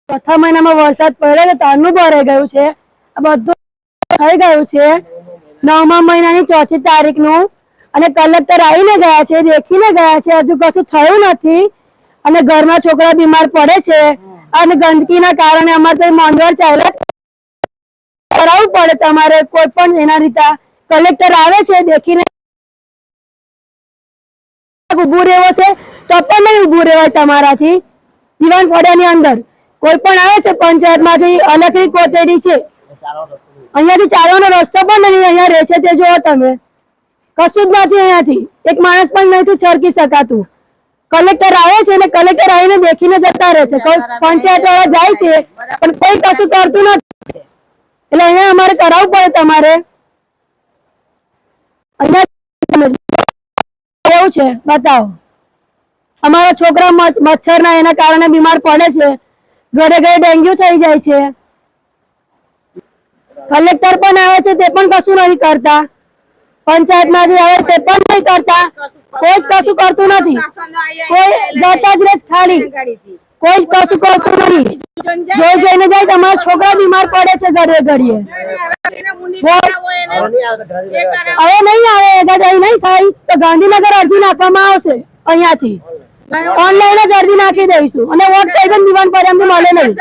ચોથા મહિનામાં વરસાદ પડ્યો તો તારનું ભરાઈ ગયું છે, આ બધું થઈ ગયું છે 9મા મહિનાની 4મી તારીખનું, અને કલેક્ટર આવીને ગયા છે, દેખીને ગયા છે, હજુ કશું થયું નથી, અને ઘરમાં છોકરા બીમાર પડે છે, અને ગંદકીના કારણે અમારે તો મોંઘવારી ચાલ્યા કરાવવું પડે તમારે કોઈ પણ એના રીતે કલેક્ટર આવે છે, દેખીને ઉભું રહેવો છે તો પણ નહીં ઉભું રહેવાય તમારાથી। દીવાન ફળિયાની અંદર કોઈ પણ આવે છે પંચાયતમાંથી, અલગથી કોટેડી છે, અહીંયાથી ચાલવાનો રસ્તો પણ નહીં, અહીંયા રહે છે તે જુઓ તમે, કશું જ નથી, અહીંયાથી એક માણસ પણ નથી છરકી શકાતું। કલેક્ટર આવે છે ને કલેક્ટર આવીને દેખીને જતા રહે છે, પંચાયત વાળા જાય છે પણ કોઈ કશું કરતું નથી, એટલે અહીંયા અમારે કરાવવું પડે તમારે। અહીંયા એવું છે બતાવો, અમારા છોકરા મચ્છરના એના કારણે બીમાર પડે છે, ઘરે ઘરે ડેન્ગ્યુ થઈ જાય છે, કલેક્ટર પણ આવે છે તે પણ કશું નથી કરતા, પંચાયતમાંથી આવે તે પણ નહીં કરતા, કોઈ જ કશું કરતું નથી, કોઈ જતા જ રહે ખાલી, કોઈ જ કશું કરતું નથી, જોઈ જોઈને જાય તમારા છોકરા બીમાર પડે છે ઘરે ઘડીએ, હવે નહીં આવે, નહીં થાય તો ગાંધીનગર અરજી નાખવામાં આવશે, અહીંયાથી ઓનલાઈન જ અરજી નાખી દઈશું, અને વોટ કઈ પણ દીવાન ફળિયામાં મળે નહીં,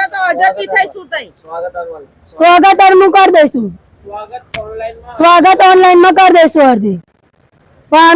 સ્વાગત અરનું કરી દઈશું, સ્વાગત ઓનલાઈન માં કરી દઈશું અરજી, પણ